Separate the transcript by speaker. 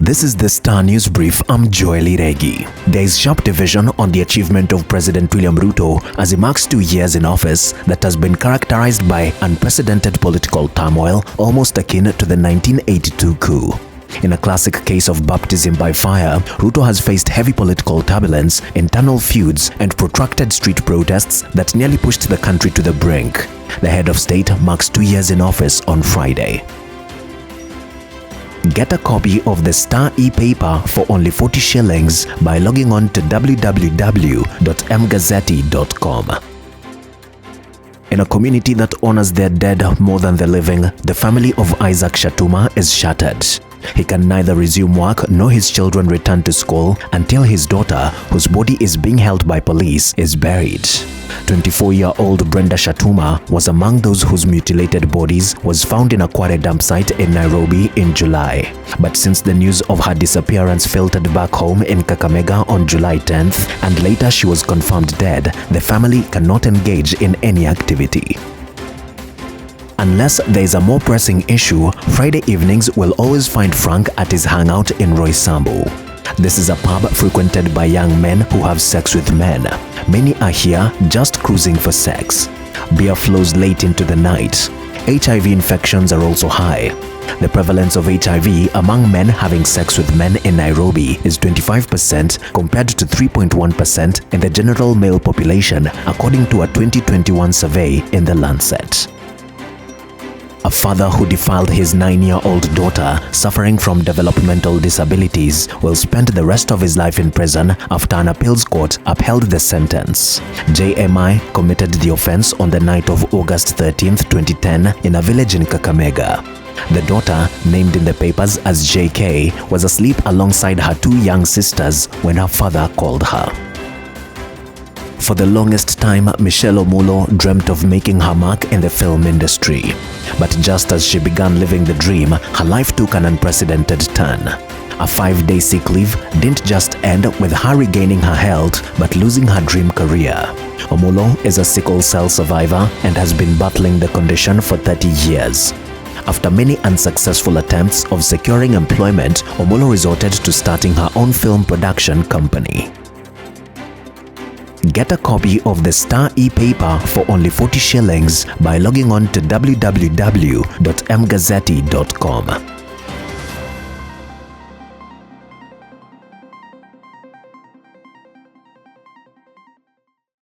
Speaker 1: This is the Star News Brief. I'm Joely Regi. There is sharp division on the achievement of President William Ruto as he marks 2 years in office that has been characterized by unprecedented political turmoil, almost akin to the 1982 coup. In a classic case of baptism by fire, Ruto has faced heavy political turbulence, internal feuds, and protracted street protests that nearly pushed the country to the brink. The head of state marks 2 years in office on Friday. Get a copy of the Star e-paper for only 40 shillings by logging on to www.mgazzetti.com. In a community that honors their dead more than the living, the family of Isaac Shatuma is shattered. He can neither resume work nor his children return to school until his daughter, whose body is being held by police, is buried. 24-year-old Brenda Shatuma was among those whose mutilated bodies was found in a quarry dump site in Nairobi in July. But since the news of her disappearance filtered back home in Kakamega on July 10th, and later she was confirmed dead, the family cannot engage in any activity. Unless there is a more pressing issue, Friday evenings will always find Frank at his hangout in Roysambu. This is a pub frequented by young men who have sex with men. Many are here just cruising for sex. Beer flows late into the night. HIV infections are also high. The prevalence of HIV among men having sex with men in Nairobi is 25% compared to 3.1% in the general male population, according to a 2021 survey in The Lancet. A father who defiled his 9-year-old daughter, suffering from developmental disabilities, will spend the rest of his life in prison after an appeals court upheld the sentence. JMI committed the offense on the night of August 13, 2010, in a village in Kakamega. The daughter, named in the papers as JK, was asleep alongside her 2 young sisters when her father called her. For the longest time, Michelle Omulo dreamt of making her mark in the film industry. But just as she began living the dream, her life took an unprecedented turn. A 5-day sick leave didn't just end with her regaining her health, but losing her dream career. Omulo is a sickle cell survivor and has been battling the condition for 30 years. After many unsuccessful attempts of securing employment, Omulo resorted to starting her own film production company. Get a copy of the Star e-paper for only 40 shillings by logging on to www.mgazzetti.com.